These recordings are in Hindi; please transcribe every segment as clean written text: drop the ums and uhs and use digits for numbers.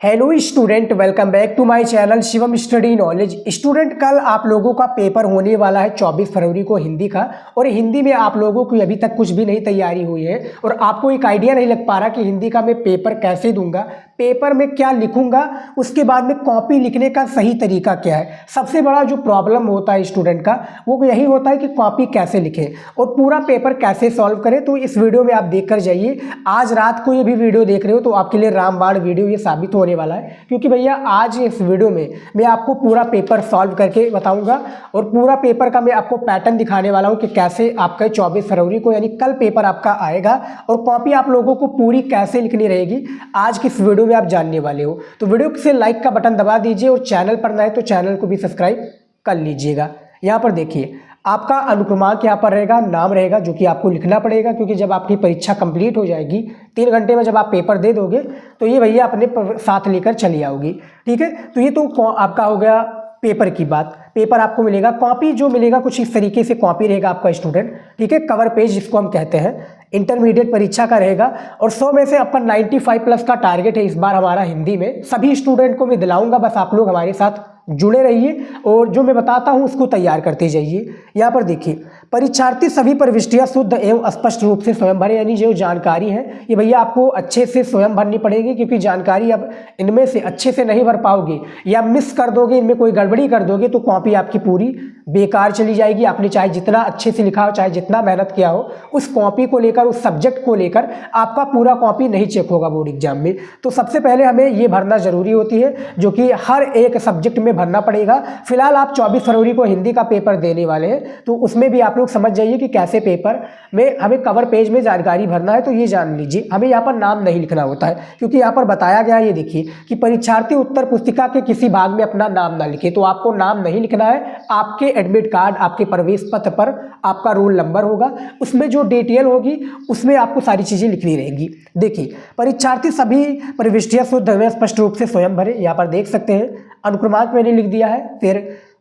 Hello student, welcome back to my channel Shivam study knowledge. Student, कल आप लोगों का पेपर होने वाला है 24 फरवरी को हिंदी का। और हिंदी में आप लोगों की अभी तक कुछ भी नहीं तैयारी हुई है और आपको एक आइडिया नहीं लग पा रहा कि हिंदी का मैं पेपर कैसे दूंगा, पेपर में क्या लिखूंगा, उसके बाद में कॉपी लिखने का सही तरीका क्या है। सबसे बड़ा जो प्रॉब्लम होता है स्टूडेंट का वो यही होता है कि कॉपी कैसे लिखें और पूरा पेपर कैसे सॉल्व करें। तो इस वीडियो में आप देख कर जाइए। आज रात को ये भी वीडियो देख रहे हो तो आपके लिए रामबाण वीडियो ये साबित होने वाला है, क्योंकि भैया आज इस वीडियो में मैं आपको पूरा पेपर सॉल्व करके बताऊंगा और पूरा पेपर का मैं आपको पैटर्न दिखाने वाला हूं कि कैसे आपका 24 फरवरी को यानी कल पेपर आपका आएगा और कॉपी आप लोगों को पूरी कैसे लिखनी रहेगी आज की इस वीडियो में आप जानने वाले हो। तो वीडियो से लाइक का बटन दबा दीजिए और चैनल पर नए तो चैनल को भी सब्सक्राइब कर लीजिएगा। यहाँ पर देखिए आपका अनुक्रमांक यहाँ पर रहेगा, नाम रहेगा जो कि आपको लिखना पड़ेगा, क्योंकि जब आपकी परीक्षा कंप्लीट हो जाएगी 3 घंटे में जब आप पेपर दे दोगे तो ये भैया अपने साथ लेकर चली आओगी। ठीक है, तो ये तो आपका हो गया पेपर की बात। पेपर आपको मिलेगा, कॉपी जो मिलेगा कुछ इस तरीके से कॉपी रहेगा आपका स्टूडेंट। ठीक है, कवर पेज जिसको हम कहते हैं, इंटरमीडिएट परीक्षा का रहेगा और 100 में से आपका 95 प्लस का टारगेट है इस बार हमारा हिंदी में। सभी स्टूडेंट को मैं दिलाऊंगा, बस आप लोग हमारे साथ जुड़े रहिए और जो मैं बताता हूं उसको तैयार करते जाइए। यहाँ पर देखिए, परीक्षार्थी सभी प्रविष्टियां शुद्ध एवं स्पष्ट रूप से स्वयं भरें, यानी जो जानकारी है ये भैया आपको अच्छे से स्वयं भरनी पड़ेगी, क्योंकि जानकारी अब इनमें से अच्छे से नहीं भर पाओगे या मिस कर दोगे, इनमें कोई गड़बड़ी कर दोगे तो कॉपी आपकी पूरी बेकार चली जाएगी। आपने चाहे जितना अच्छे से लिखा हो, चाहे जितना मेहनत किया हो, उस कॉपी को लेकर, उस सब्जेक्ट को लेकर आपका पूरा कॉपी नहीं चेक होगा बोर्ड एग्जाम में। तो सबसे पहले हमें ये भरना जरूरी होती है, जो कि हर एक सब्जेक्ट में भरना पड़ेगा। फिलहाल आप 24 फरवरी को हिंदी का पेपर देने वाले हैं तो उसमें भी आप लोग समझ जाइए कि कैसे पेपर में हमें कवर पेज में जानकारी भरना है। तो ये जान लीजिए, हमें यहाँ पर नाम नहीं लिखना होता है, क्योंकि यहाँ पर बताया गया है, ये देखिए कि परीक्षार्थी उत्तर पुस्तिका के किसी भाग में अपना नाम ना लिखे। तो आपको नाम नहीं लिखना है, आपके एडमिट कार्ड, आपके प्रवेश पत्र पर आपका रोल नंबर होगा, उसमें जो डिटेल होगी उसमें आपको सारी चीजें लिखनी रहेगी। देखिए, परीक्षार्थी सभी प्रविष्टियां शुद्ध एवं स्पष्ट रूप से स्वयं भरे। यहाँ पर देख सकते हैं अनुक्रमांक मैंने लिख दिया है, फिर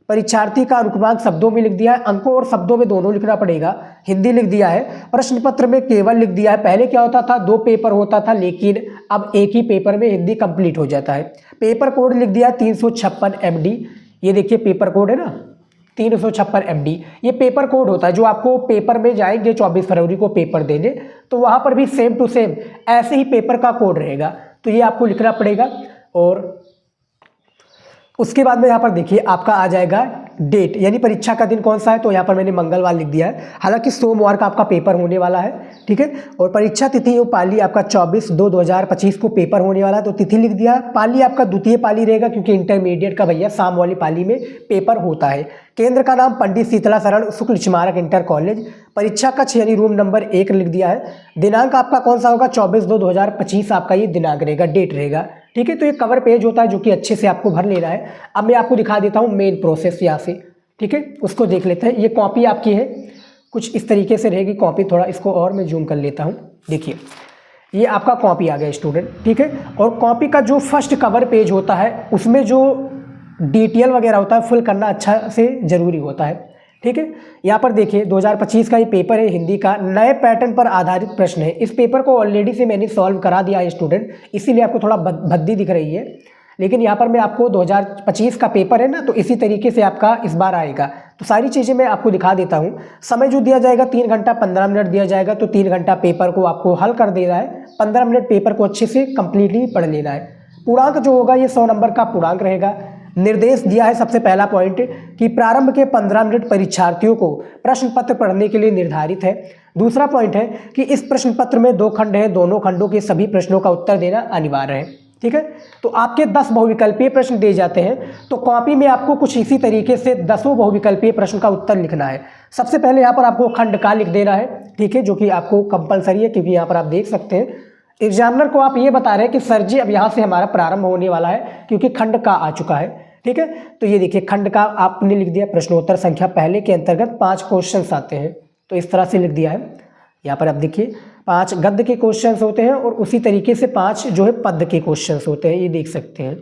परीक्षार्थी का अनुक्रमांक शब्दों में लिख दिया है, अंकों और शब्दों में दोनों लिखना पड़ेगा। हिंदी लिख दिया है, प्रश्न पत्र में केवल लिख दिया है। पहले क्या होता था, 2 पेपर होता था, लेकिन अब एक ही पेपर में हिंदी कंप्लीट हो जाता है। पेपर कोड लिख दिया 356 MD। ये देखिए पेपर कोड है ना, 356 MD ये पेपर कोड होता है जो आपको पेपर में जाएंगे 24 फरवरी को पेपर देने, तो वहाँ पर भी सेम टू सेम ऐसे ही पेपर का कोड रहेगा। तो ये आपको लिखना पड़ेगा और उसके बाद में यहाँ पर देखिए आपका आ जाएगा डेट, यानी परीक्षा का दिन कौन सा है। तो यहाँ पर मैंने मंगलवार लिख दिया है, हालांकि सोमवार का आपका पेपर होने वाला है। ठीक है, और परीक्षा तिथि पाली आपका 24/2/2025 को पेपर होने वाला है, तो तिथि लिख दिया। पाली आपका द्वितीय पाली रहेगा, क्योंकि इंटरमीडिएट का भैया शाम वाली पाली में पेपर होता है। केंद्र का नाम पंडित शीतला शरण शुक्ल स्मारक इंटर कॉलेज। परीक्षा कक्ष यानी रूम नंबर 1 लिख दिया है। दिनांक आपका कौन सा होगा, 24/2/2025 आपका ये दिनांक रहेगा, डेट रहेगा। ठीक है, तो ये कवर पेज होता है जो कि अच्छे से आपको भर लेना है। अब मैं आपको दिखा देता हूँ मेन प्रोसेस यहाँ से। ठीक है, उसको देख लेते हैं। ये कॉपी आपकी है, कुछ इस तरीके से रहेगी कॉपी। थोड़ा इसको और मैं जूम कर लेता हूँ। देखिए ये आपका कॉपी आ गया स्टूडेंट। ठीक है, और कॉपी का जो फर्स्ट कवर पेज होता है उसमें जो डिटेल वगैरह होता है फिल करना अच्छा से ज़रूरी होता है। ठीक है, यहाँ पर देखिए 2025 का ये पेपर है हिंदी का, नए पैटर्न पर आधारित प्रश्न है। इस पेपर को ऑलरेडी से मैंने सॉल्व करा दिया है स्टूडेंट, इसीलिए आपको थोड़ा भद्दी दिख रही है। लेकिन यहाँ पर मैं आपको 2025 का पेपर है ना, तो इसी तरीके से आपका इस बार आएगा। तो सारी चीज़ें मैं आपको दिखा देता हूँ। समय जो दिया जाएगा 3 घंटा 15 मिनट दिया जाएगा, तो 3 घंटा पेपर को आपको हल कर देना है, 15 मिनट पेपर को अच्छे से कंप्लीटली पढ़ लेना है। पूर्णांक जो होगा ये 100 नंबर का पूर्णांक रहेगा। निर्देश दिया है सबसे पहला पॉइंट कि प्रारंभ के 15 मिनट परीक्षार्थियों को प्रश्न पत्र पढ़ने के लिए निर्धारित है। दूसरा पॉइंट है कि इस प्रश्न पत्र में 2 खंड हैं, दोनों खंडों के सभी प्रश्नों का उत्तर देना अनिवार्य है। ठीक है, तो आपके 10 बहुविकल्पीय प्रश्न दिए जाते हैं, तो कॉपी में आपको कुछ इसी तरीके से 10 बहुविकल्पीय प्रश्न का उत्तर लिखना है। सबसे पहले यहाँ पर आपको खंड का लिख देना है। ठीक है, जो कि आपको कंपलसरी है, क्योंकि यहाँ पर आप देख सकते हैं एग्जामिनर को आप ये बता रहे हैं कि सर जी अब यहाँ से हमारा प्रारंभ होने वाला है, क्योंकि खंड का आ चुका है। ठीक है, तो ये देखिए खंड का आपने लिख दिया। प्रश्नोत्तर संख्या पहले के अंतर्गत 5 क्वेश्चंस आते हैं, तो इस तरह से लिख दिया है। यहाँ पर आप देखिए 5 गद्य के क्वेश्चंस होते हैं और उसी तरीके से 5 जो है पद्य के क्वेश्चंस होते हैं, ये देख सकते हैं।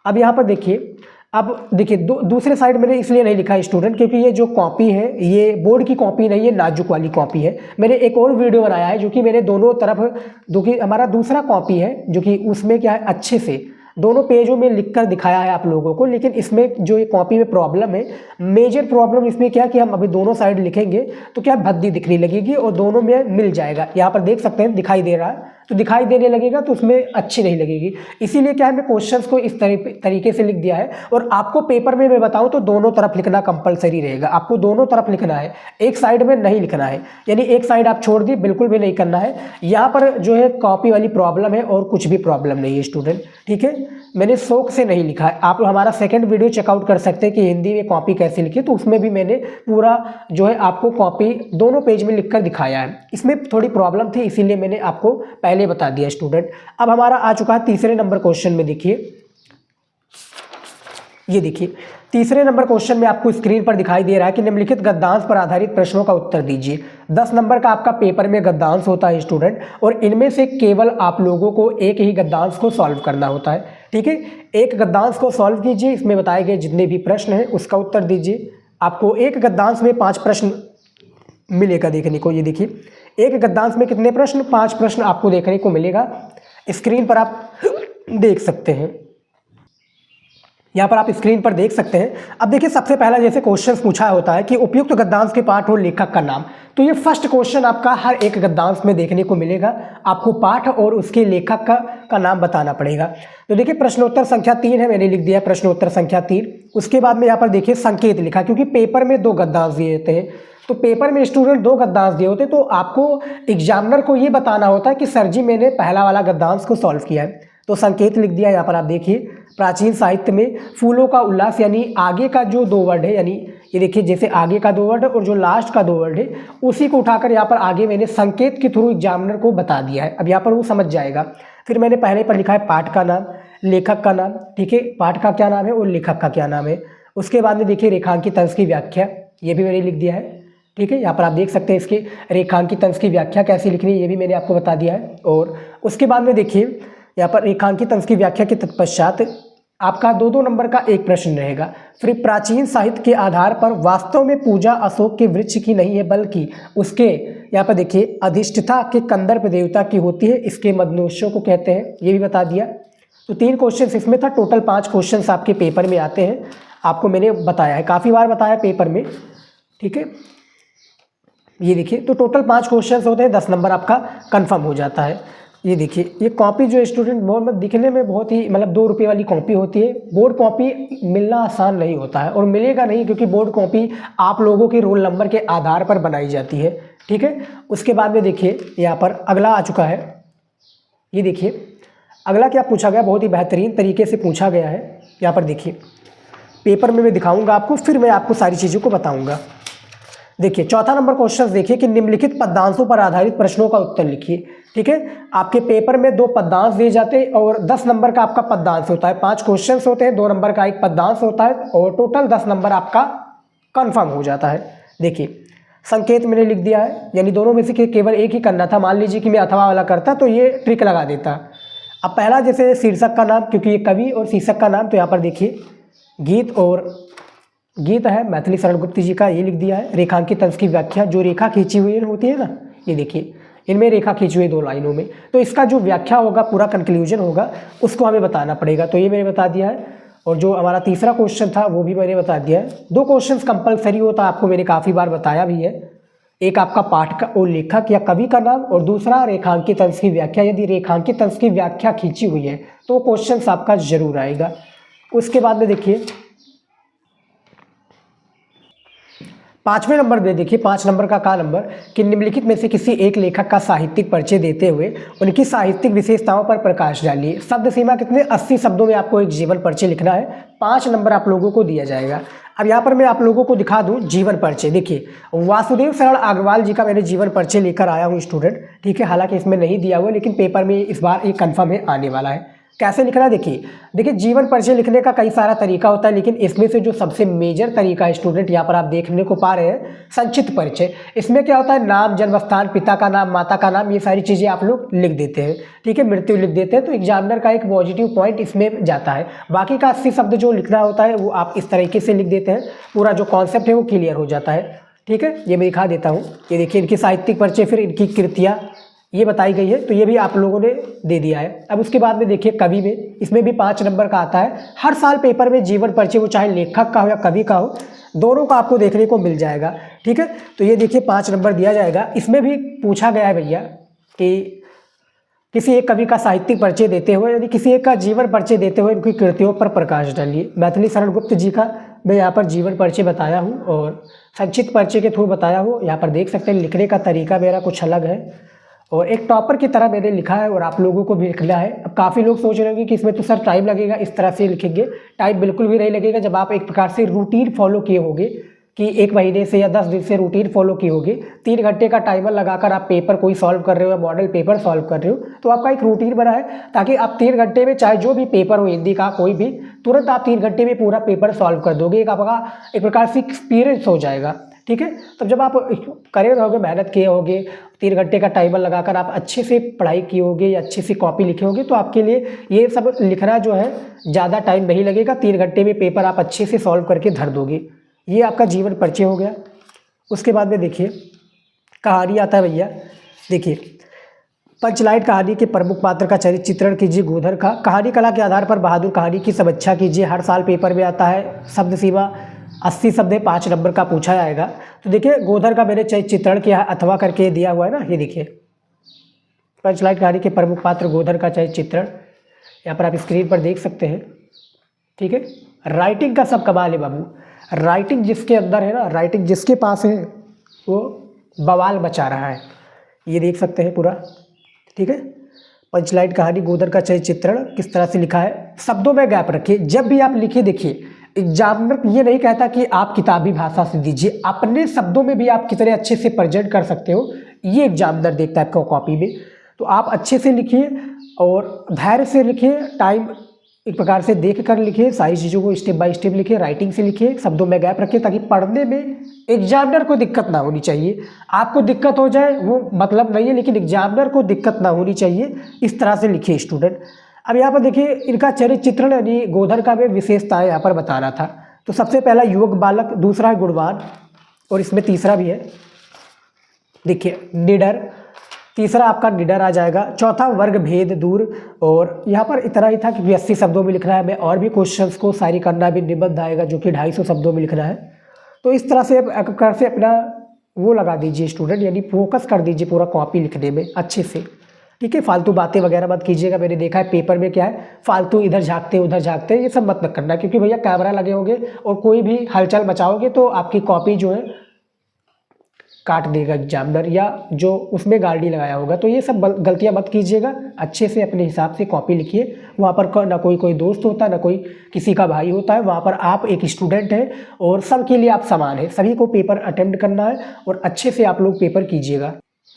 अब यहाँ पर देखिए, अब देखिए दूसरे साइड मैंने इसलिए नहीं लिखा स्टूडेंट, क्योंकि ये जो कॉपी है ये बोर्ड की कॉपी नहीं है, नाजुक वाली कॉपी है। मैंने एक और वीडियो बनाया है जो कि मैंने दोनों तरफ, जो कि हमारा दूसरा कॉपी है, जो कि उसमें क्या है अच्छे से दोनों पेजों में लिखकर दिखाया है आप लोगों को, लेकिन इसमें जो ये कॉपी में प्रॉब्लम है, मेजर प्रॉब्लम इसमें क्या कि हम अभी दोनों साइड लिखेंगे तो क्या भद्दी दिखने लगेगी और दोनों में मिल जाएगा। यहाँ पर देख सकते हैं दिखाई दे रहा है, तो दिखाई देने लगेगा तो उसमें अच्छी नहीं लगेगी। इसीलिए क्या है, मैं क्वेश्चंस को इस तरीके से लिख दिया है। और आपको पेपर में मैं बताऊं तो दोनों तरफ लिखना कंपलसरी रहेगा, आपको दोनों तरफ लिखना है, एक साइड में नहीं लिखना है, यानी एक साइड आप छोड़ दी, बिल्कुल भी नहीं करना है। यहाँ पर जो है कॉपी वाली प्रॉब्लम है और कुछ भी प्रॉब्लम नहीं है स्टूडेंट, ठीक है। मैंने शौक से नहीं लिखा है, आप हमारा सेकंड वीडियो चेकआउट कर सकते हैं कि हिंदी में कॉपी कैसे लिखी, तो उसमें भी मैंने पूरा जो है आपको कॉपी दोनों पेज में लिखकर दिखाया है। इसमें थोड़ी प्रॉब्लम थी इसीलिए मैंने आपको पहले बता दिया स्टूडेंट। अब हमारा आ चुका है तीसरे नंबर क्वेश्चन में। देखिए, ये देखिए तीसरे नंबर क्वेश्चन में आपको स्क्रीन पर दिखाई दे रहा है कि निम्नलिखित गद्यांश पर आधारित प्रश्नों का उत्तर दीजिए। 10 नंबर का आपका पेपर में गद्यांश होता है स्टूडेंट, और इनमें से केवल आप लोगों को एक ही गद्यांश को सॉल्व करना होता है, ठीक है। एक गद्यांश को सॉल्व कीजिए, इसमें बताए गए जितने भी प्रश्न हैं उसका उत्तर दीजिए। आपको एक गद्यांश में 5 प्रश्न मिलेगा देखने को। ये देखिए, एक गद्यांश में कितने प्रश्न, 5 प्रश्न आपको देखने को मिलेगा। स्क्रीन पर आप देख सकते हैं, यहाँ पर आप स्क्रीन पर देख सकते हैं। अब देखिए, सबसे पहला जैसे क्वेश्चन पूछा होता है कि उपयुक्त गद्यांश के पाठ और लेखक का नाम, तो ये फर्स्ट क्वेश्चन आपका हर एक गद्यांश में देखने को मिलेगा। आपको पाठ और उसके लेखक का नाम बताना पड़ेगा। तो देखिए, प्रश्नोत्तर संख्या 3 है, मैंने लिख दिया है प्रश्नोत्तर संख्या 3। उसके बाद में यहाँ पर देखिए संकेत लिखा, क्योंकि पेपर में 2 गद्यांश दिए होते हैं, तो पेपर में स्टूडेंट 2 गद्यांश दिए होते हैं, तो आपको एग्जामिनर को ये बताना होता है कि सर जी मैंने पहला वाला गद्यांश को सॉल्व किया है, तो संकेत लिख दिया। यहाँ पर आप देखिए, प्राचीन साहित्य में फूलों का उल्लास, यानी आगे का जो 2 वर्ड है, यानी ये देखिए जैसे आगे का 2 वर्ड है और जो लास्ट का 2 वर्ड है उसी को उठाकर यहाँ पर आगे मैंने संकेत के थ्रू एग्जामिनर को बता दिया है। अब यहाँ पर वो समझ जाएगा। फिर मैंने पहले पर लिखा है पाठ का नाम, लेखक का नाम, ठीक है, पाठ का क्या नाम है और लेखक का क्या नाम है। उसके बाद में देखिए रेखांकित अंश की व्याख्या, ये भी मैंने लिख दिया है, ठीक है। यहाँ पर आप देख सकते हैं इसके रेखांकित अंश की व्याख्या कैसे लिखनी है, ये भी मैंने आपको बता दिया है। और उसके बाद में देखिए यहाँ पर रेखांकित अंश की व्याख्या के तत्पश्चात आपका 2-2 नंबर का एक प्रश्न रहेगा। फिर प्राचीन साहित्य के आधार पर वास्तव में पूजा अशोक के वृक्ष की नहीं है, बल्कि उसके, यहाँ पर देखिए, अधिष्ठता के कंदर्प देवता की होती है, इसके मदनोत्सव को कहते हैं, ये भी बता दिया। तो 3 क्वेश्चन इसमें था, टोटल 5 क्वेश्चन आपके पेपर में आते हैं। आपको मैंने बताया है, काफ़ी बार बताया पेपर में, ठीक है। ये देखिए, तो टोटल 5 क्वेश्चन होते हैं, 10 नंबर आपका कन्फर्म हो जाता है। ये देखिए, ये कॉपी जो स्टूडेंट बहुत दिखने में बहुत ही मतलब 2 रुपये वाली कॉपी होती है। बोर्ड कॉपी मिलना आसान नहीं होता है और मिलेगा नहीं, क्योंकि बोर्ड कॉपी आप लोगों के रोल नंबर के आधार पर बनाई जाती है, ठीक है। उसके बाद में देखिए यहाँ पर अगला आ चुका है। ये देखिए अगला क्या पूछा गया, बहुत ही बेहतरीन तरीके से पूछा गया है। यहाँ पर देखिए, पेपर में मैं दिखाऊँगा आपको, फिर मैं आपको सारी चीज़ों को बताऊँगा। देखिए, चौथा नंबर क्वेश्चन देखिए कि निम्नलिखित पद्यांशों पर आधारित प्रश्नों का उत्तर लिखिए, ठीक है। आपके पेपर में 2 पद्यांश दिए जाते हैं और 10 नंबर का आपका पद्यांश होता है। 5 क्वेश्चन होते हैं, 2 नंबर का एक पद्यांश होता है और टोटल 10 नंबर आपका कंफर्म हो जाता है। देखिए, संकेत मैंने लिख दिया है, यानी दोनों में से केवल एक ही करना था। मान लीजिए कि मैं अथवा वाला करता तो ये ट्रिक लगा देता। अब पहला जैसे शीर्षक का नाम, क्योंकि ये कवि और शीर्षक का नाम, तो यहाँ पर देखिए गीत है मैथिली शरण गुप्त जी का, ये लिख दिया है। रेखांकित अंश की व्याख्या, जो रेखा खींची हुई होती है ना, ये देखिए इनमें रेखा खींची हुई 2 लाइनों में, तो इसका जो व्याख्या होगा, पूरा कंक्लूजन होगा, उसको हमें बताना पड़ेगा, तो ये मैंने बता दिया है। और जो हमारा तीसरा क्वेश्चन था वो भी मैंने बता दिया है। 2 क्वेश्चन कंपलसरी होता, आपको मैंने काफ़ी बार बताया भी है। एक आपका पाठ का और लेखक या कवि का नाम, और दूसरा रेखांकित अंश की व्याख्या। यदि रेखांकित अंश की व्याख्या खींची हुई है तो क्वेश्चन आपका जरूर आएगा। उसके बाद में देखिए 5वें नंबर में देखिए, 5 नंबर का नंबर कि निम्नलिखित में से किसी एक लेखक का साहित्यिक परिचय देते हुए उनकी साहित्यिक विशेषताओं पर प्रकाश डालिए। शब्द सीमा कितने, 80 शब्दों में आपको एक जीवन परिचय लिखना है। 5 नंबर आप लोगों को दिया जाएगा। अब यहाँ पर मैं आप लोगों को दिखा दूँ जीवन परिचय। देखिए, वासुदेव शरण अग्रवाल जी का मैंने जीवन परिचय लेकर आया हूँ स्टूडेंट, ठीक है। हालांकि इसमें नहीं दिया हुआ, लेकिन पेपर में इस बार ये कन्फर्म है, आने वाला है। कैसे लिखना, देखिए जीवन परिचय लिखने का कई सारा तरीका होता है, लेकिन इसमें से जो सबसे मेजर तरीका है स्टूडेंट, यहाँ पर आप देखने को पा रहे हैं, संक्षिप्त परिचय। इसमें क्या होता है, नाम, जन्म स्थान, पिता का नाम, माता का नाम, ये सारी चीज़ें आप लोग लिख देते हैं, ठीक है, मृत्यु लिख देते हैं, तो एग्जामिनर का एक पॉजिटिव पॉइंट इसमें जाता है। बाकी का 80 शब्द जो लिखना होता है वो आप इस तरीके से लिख देते हैं, पूरा जो कॉन्सेप्ट है वो क्लियर हो जाता है, ठीक है। ये मैं दिखा देता हूँ। ये देखिए इनकी साहित्यिक परिचय, फिर इनकी कृतियाँ, ये बताई गई है, तो ये भी आप लोगों ने दे दिया है। अब उसके बाद में देखिए कवि में, इसमें भी 5 नंबर का आता है। हर साल पेपर में जीवन परिचय, वो चाहे लेखक का हो या कवि का हो, दोनों का आपको देखने को मिल जाएगा। ठीक है, तो ये देखिए 5 नंबर दिया जाएगा। इसमें भी पूछा गया है भैया कि किसी एक कवि का साहित्यिक परिचय देते हुए, यानी किसी एक का जीवन परिचय देते हुए उनकी कृतियों पर प्रकाश डालिए। मैथिली शरण गुप्त जी का मैं यहाँ पर जीवन परिचय बताया हूँ और संक्षिप्त परिचय के थ्रू बताया हूँ। यहाँ पर देख सकते हैं लिखने का तरीका मेरा कुछ अलग है और एक टॉपर की तरह मैंने लिखा है और आप लोगों को भी लिखना है। अब काफ़ी लोग सोच रहे होंगे कि इसमें तो सर टाइम लगेगा, इस तरह से लिखेंगे। टाइम बिल्कुल भी नहीं लगेगा जब आप एक प्रकार से रूटीन फॉलो किए होंगे कि 1 महीने से या 10 दिन से रूटीन फॉलो की होगी। 3 घंटे का टाइमर लगाकर आप पेपर कोई सॉल्व कर रहे हो या मॉडल पेपर सॉल्व कर रहे हो, तो आपका एक रूटीन बना है ताकि आप 3 घंटे में चाहे जो भी पेपर हो हिंदी का कोई भी, तुरंत आप 3 घंटे में पूरा पेपर सॉल्व कर दोगे। एक आपका एक प्रकार से एक्सपीरियंस हो जाएगा। ठीक है, तब जब आप करे रहोगे, मेहनत किए होगे, 3 घंटे का टाइमर लगाकर आप अच्छे से पढ़ाई किए होगे या अच्छे से कॉपी लिखे होगे, तो आपके लिए ये सब लिखना जो है ज़्यादा टाइम नहीं लगेगा। 3 घंटे में पेपर आप अच्छे से सॉल्व करके धर दोगे। ये आपका जीवन परिचय हो गया। उसके बाद में देखिए कहानी आता है भैया। देखिए पंचलाइन कहानी के प्रमुख पात्र का चरित्र चित्रण कीजिए गोधर का। कहानी कला के आधार पर बहादुर कहानी की समीक्षा कीजिए। हर साल पेपर में आता है। शब्द सीमा 80 शब्द है, 5 नंबर का पूछा जाएगा। तो देखिए गोधर का मैंने चरित्र चित्रण किया है, अथवा करके दिया हुआ है ना, ये देखिए पंचलाइन कहानी के प्रमुख पात्र गोधर का चरित्र चित्रण, यहाँ पर आप स्क्रीन पर देख सकते हैं। ठीक है, राइटिंग का सब कमाल है बाबू। राइटिंग जिसके अंदर है ना, राइटिंग जिसके पास है वो बवाल मचा रहा है। ये देख सकते हैं पूरा। ठीक है, पंचलाइन कहानी गोधर का चरित्र चित्रण किस तरह से लिखा है। शब्दों में गैप रखिए। जब भी आप लिखिए, देखिए एग्जामिनर ये नहीं कहता कि आप किताबी भाषा से दीजिए, अपने शब्दों में भी आप कितने अच्छे से प्रेजेंट कर सकते हो, ये एग्जामिनर देखता है आपको कॉपी में। तो आप अच्छे से लिखिए और धैर्य से लिखिए, टाइम एक प्रकार से देख कर लिखिए, सारी चीज़ों को स्टेप बाय स्टेप लिखिए, राइटिंग से लिखिए, शब्दों में गैप रखिए ताकि पढ़ने में एग्जामिनर को दिक्कत ना होनी चाहिए। आपको दिक्कत हो जाए वो मतलब नहीं है, लेकिन एग्जामिनर को दिक्कत ना होनी चाहिए। इस तरह से लिखिए स्टूडेंट। अब यहाँ पर देखिए इनका चरित्र चित्रण यानी गोधर का मैं विशेषताएँ यहाँ पर बताना था। तो सबसे पहला युवक बालक, दूसरा है गुणवान और इसमें तीसरा भी है, देखिए निडर, तीसरा आपका निडर आ जाएगा। चौथा वर्ग भेद दूर, और यहाँ पर इतना ही था कि 80 शब्दों में लिखना है। मैं और भी क्वेश्चंस को शायरी करना भी निबंध आएगा जो कि 250 शब्दों में लिखना है। तो इस तरह से अपना वो लगा दीजिए स्टूडेंट, यानी फोकस कर दीजिए पूरा कॉपी लिखने में अच्छे से। ठीक है, फालतू बातें वगैरह मत कीजिएगा। मैंने देखा है पेपर में क्या है, फालतू इधर झाँकते उधर झाँकते, ये सब मत करना, क्योंकि भैया कैमरा लगे होंगे और कोई भी हलचल मचाओगे तो आपकी कॉपी जो है काट देगा एग्जामिनर, या जो उसमें गाड़ी लगाया होगा। तो ये सब गलतियां मत कीजिएगा। अच्छे से अपने हिसाब से कॉपी लिखिए। वहाँ पर ना कोई दोस्त होता, ना कोई किसी का भाई होता है। वहाँ पर आप एक स्टूडेंट हैं और सबके लिए आप समान हैं। सभी को पेपर अटेम्प्ट करना है और अच्छे से आप लोग पेपर कीजिएगा।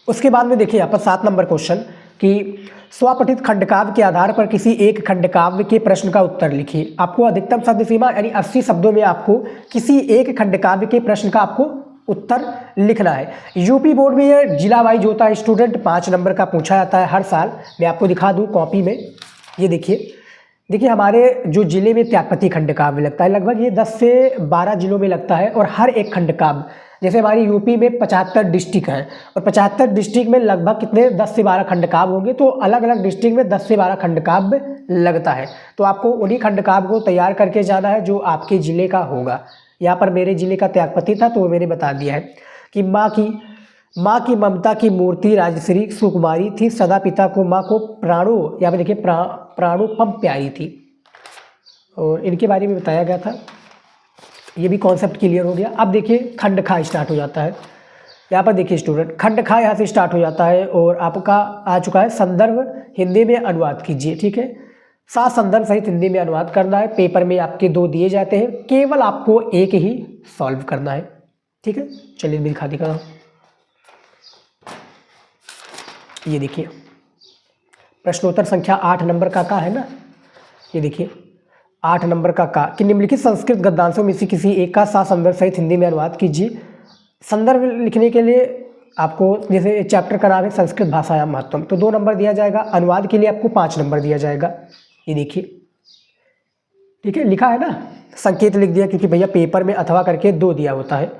उसके बाद में देखिए यहाँ पर 7 नंबर क्वेश्चन कि स्वपठित खंडकाव्य के आधार पर किसी एक खंडकाव्य के प्रश्न का उत्तर लिखिए। आपको अधिकतम शब्द सीमा यानी 80 शब्दों में आपको किसी एक खंडकाव्य के प्रश्न का आपको उत्तर लिखना है। यूपी बोर्ड में ये जिला वाइज होता है स्टूडेंट, 5 नंबर का पूछा जाता है हर साल। मैं आपको दिखा दूं कॉपी में, ये देखिए हमारे जो जिले में त्यागपति खंडकाव्य लगता है, लगभग ये 10 से 12 जिलों में लगता है। और हर एक खंडकाव्य, जैसे हमारी यूपी में 75 डिस्ट्रिक्ट हैं और 75 डिस्ट्रिक्ट में लगभग कितने 10 से 12 खंडकाव्य होंगे। तो अलग अलग डिस्ट्रिक्ट में 10 से 12 खंडकाव्य लगता है। तो आपको उन्हीं खंडकाव्य को तैयार करके जाना है जो आपके ज़िले का होगा। यहाँ पर मेरे ज़िले का त्यागपति था तो वो मैंने बता दिया है कि माँ की ममता की मूर्ति राजश्री सुकुमारी थी, सदा पिता को माँ को प्राणों, यहाँ पे देखिए प्राणोपम प्यारी थी। और इनके बारे में बताया गया था। ये भी कॉन्सेप्ट क्लियर हो गया। अब देखिए खंड खा स्टार्ट हो जाता है। यहाँ पर देखिए स्टूडेंट, खंड खा यहाँ से स्टार्ट हो जाता है और आपका आ चुका है संदर्भ, हिंदी में अनुवाद कीजिए। ठीक है, 7 संदर्भ सहित हिंदी में अनुवाद करना है। पेपर में आपके 2 दिए जाते हैं, केवल आपको एक ही सॉल्व करना है। ठीक है, चलिए मैं दिखा देता हूँ। ये देखिए प्रश्नोत्तर संख्या 8 नंबर का है ना, ये देखिए 8 नंबर का कि निम्नलिखित संस्कृत गद्यांशों में से किसी एक का 7 संदर्भ सहित हिंदी में अनुवाद कीजिए। संदर्भ लिखने के लिए आपको, जैसे चैप्टर का नाम है संस्कृत भाषा महत्वम, तो 2 नंबर दिया जाएगा। अनुवाद के लिए आपको 5 नंबर दिया जाएगा। ये देखिए, ठीक है, लिखा है ना, संकेत लिख दिया क्योंकि भैया पेपर में अथवा करके 2 दिया होता है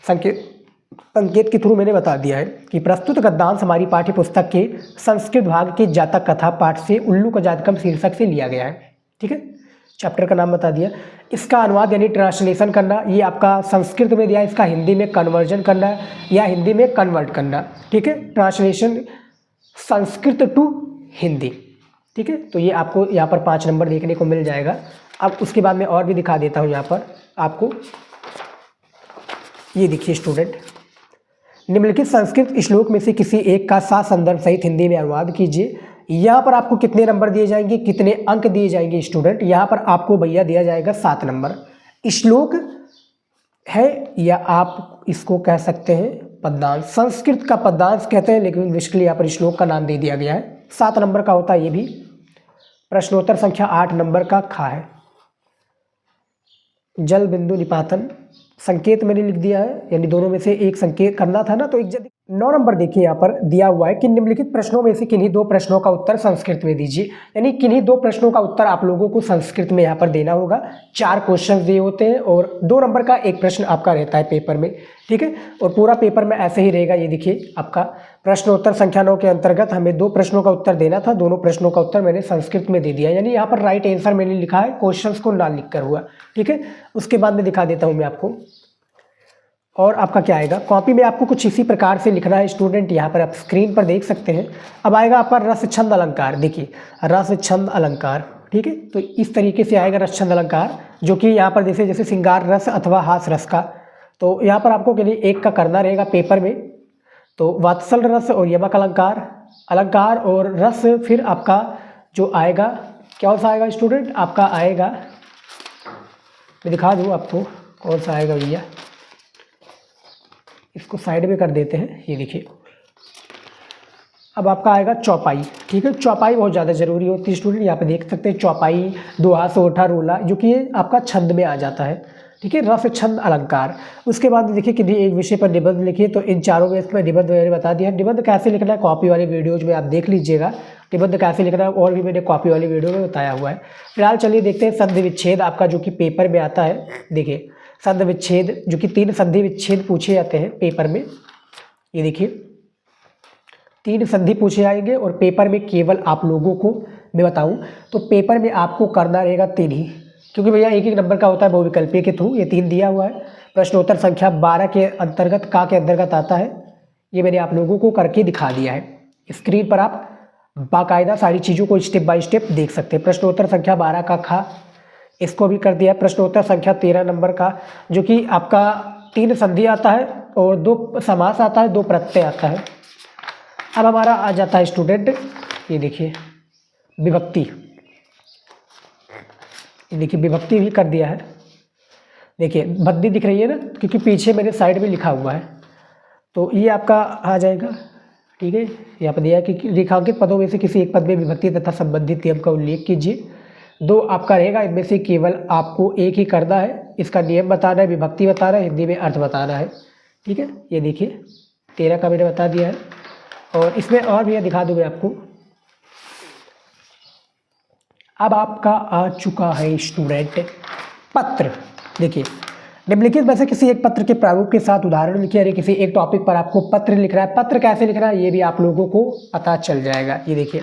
संकेत। संकेत के थ्रू मैंने बता दिया है कि प्रस्तुत गद्यांश हमारी पाठ्य पुस्तक के संस्कृत भाग के जातक कथा पाठ से उल्लू का जातकम शीर्षक से लिया गया है। ठीक है, चैप्टर का नाम बता दिया। इसका अनुवाद यानी ट्रांसलेशन करना, ये आपका संस्कृत में दिया है, इसका हिंदी में कन्वर्जन करना या हिंदी में कन्वर्ट करना। ठीक है, ट्रांसलेशन संस्कृत टू हिंदी। ठीक है, तो ये आपको यहाँ पर 5 नंबर देखने को मिल जाएगा। अब उसके बाद में और भी दिखा देता हूँ यहाँ पर आपको। ये देखिए स्टूडेंट, निम्नलिखित संस्कृत श्लोक में से किसी एक का साथ संदर्भ सहित हिंदी में अनुवाद कीजिए। यहाँ पर आपको कितने नंबर दिए जाएंगे, कितने अंक दिए जाएंगे स्टूडेंट? यहाँ पर आपको भैया दिया जाएगा 7 नंबर। श्लोक है या आप इसको कह सकते हैं पद्यांश, संस्कृत का पद्यांश कहते हैं, लेकिन बेसिकली यहाँ पर श्लोक का नाम दे दिया गया है। 7 नंबर का होता है ये भी। प्रश्नोत्तर संख्या 8 नंबर का खा है। जल बिंदु निपातन, संकेत मैंने लिख दिया है, यानी दोनों में से एक संकेत करना था ना, तो एक 9 नंबर देखिए यहाँ पर दिया हुआ है कि निम्नलिखित प्रश्नों में से किन्हीं 2 प्रश्नों का उत्तर संस्कृत में दीजिए। यानी किन्हीं 2 प्रश्नों का उत्तर आप लोगों को संस्कृत में यहाँ पर देना होगा। 4 क्वेश्चन दिए होते हैं और 2 नंबर का एक प्रश्न आपका रहता है पेपर में। ठीक है, और पूरा पेपर में ऐसे ही रहेगा। ये देखिए आपका प्रश्नोत्तर संख्या 9 के अंतर्गत हमें 2 प्रश्नों का उत्तर देना था, दोनों प्रश्नों का उत्तर मैंने संस्कृत में दे दिया। यानी यहाँ पर राइट आंसर मैंने लिखा है, क्वेश्चन को ना लिख कर हुआ। ठीक है, उसके बाद में दिखा देता हूँ मैं आपको। और आपका क्या आएगा, कॉपी में आपको कुछ इसी प्रकार से लिखना है स्टूडेंट। यहाँ पर आप स्क्रीन पर देख सकते हैं। अब आएगा आपका रस छंद अलंकार। देखिए रस छंद अलंकार। ठीक है, तो इस तरीके से आएगा रस छंद अलंकार, जो कि यहाँ पर जैसे श्रृंगार रस अथवा हास रस का। तो यहाँ पर आपको के लिए एक का करना रहेगा पेपर में। तो वात्सल रस और यमक अलंकार, अलंकार और रस, फिर आपका जो आएगा क्या सा आएगा स्टूडेंट, आपका आएगा, मैं दिखा दूँ आपको कौन सा आएगा भैया। इसको साइड में कर देते हैं। ये देखिए अब आपका आएगा चौपाई। ठीक है, चौपाई बहुत ज़्यादा ज़रूरी होती है स्टूडेंट। यहाँ पे देख सकते हैं चौपाई, दोहा, सोठा, रोला, जो कि ये आपका छंद में आ जाता है। ठीक है, रस छंद अलंकार। उसके बाद देखिए किसी एक विषय पर निबंध लिखिए। तो इन चारों में इसमें निबंध मैंने बता दिया। निबंध कैसे लिखना है कॉपी वाली वीडियोज में आप देख लीजिएगा, निबंध कैसे लिखना है, और भी मैंने कॉपी वाली वीडियो में बताया हुआ है। फिलहाल चलिए देखते हैं संधि विच्छेद आपका, जो कि पेपर में आता है। देखिए संधि विच्छेद, जो कि 3 संधि विच्छेद पूछे जाते हैं पेपर में। ये देखिए 3 संधि पूछे आएंगे और पेपर में केवल आप लोगों को मैं बताऊं तो पेपर में आपको करना रहेगा 3 ही, क्योंकि भैया एक नंबर का होता है बहुविकल्पीय के थ्रू। ये 3 दिया हुआ है। प्रश्नोत्तर संख्या 12 के अंतर्गत का के अंतर्गत आता है। ये मैंने आप लोगों को करके दिखा दिया है। स्क्रीन पर आप बाकायदा सारी चीज़ों को स्टेप बाय स्टेप देख सकते हैं। प्रश्नोत्तर संख्या 12 का खा, इसको भी कर दिया है। प्रश्नोत्तर संख्या 13 नंबर का, जो कि आपका 3 संधि आता है और 2 समास आता है, 2 प्रत्यय आता है। अब हमारा आ जाता है स्टूडेंट, ये देखिए विभक्ति। ये देखिए विभक्ति भी कर दिया है। देखिए भद्दी दिख रही है ना, क्योंकि पीछे मेरे साइड में लिखा हुआ है। तो ये आपका आ जाएगा। ठीक है, यहाँ पर दिया कि रेखांकित पदों में से किसी एक पद में विभक्ति तथा संबंधित नियम का उल्लेख कीजिए। 2 आपका रहेगा, इनमें से केवल आपको एक ही करना है। इसका नियम बताना है, विभक्ति बताना है, हिंदी में अर्थ बताना है। ठीक है, ये देखिए 13 का मैंने बता दिया है। और इसमें और भी दिखा दूँ मैं आपको। अब आपका आ चुका है स्टूडेंट पत्र। देखिए निम्नलिखित में से किसी एक पत्र के प्रारूप के साथ उदाहरण लिखिए। अरे किसी एक टॉपिक पर आपको पत्र लिख रहा है, पत्र कैसे लिख रहा है ये भी आप लोगों को पता चल जाएगा। ये देखिए,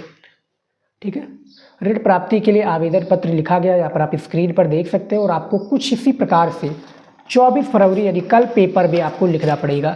ठीक है, ऋण प्राप्ति के लिए आवेदन पत्र लिखा गया, यहाँ पर आप स्क्रीन पर देख सकते हैं। और आपको कुछ इसी प्रकार से 24 फरवरी यानी कल पेपर में आपको लिखना पड़ेगा।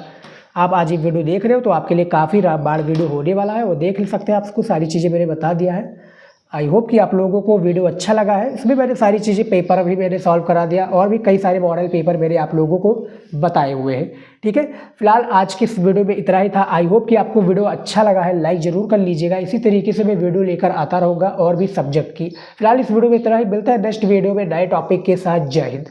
आप आज ये वीडियो देख रहे हो तो आपके लिए काफ़ी बार वीडियो होने वाला है, वो देख सकते हैं। आपको सारी चीज़ें मैंने बता दिया है। आई होप कि आप लोगों को वीडियो अच्छा लगा है। इसमें मैंने सारी चीज़ें पेपर भी मैंने सॉल्व करा दिया, और भी कई सारे मॉडल पेपर मैंने आप लोगों को बताए हुए हैं। ठीक है, फिलहाल आज की इस वीडियो में इतना ही था। आई होप कि आपको वीडियो अच्छा लगा है, लाइक ज़रूर कर लीजिएगा। इसी तरीके से मैं वीडियो लेकर आता रहूँगा और भी सब्जेक्ट की। फिलहाल इस वीडियो में इतना ही, मिलता है नेक्स्ट वीडियो में नए टॉपिक के साथ। जय हिंद।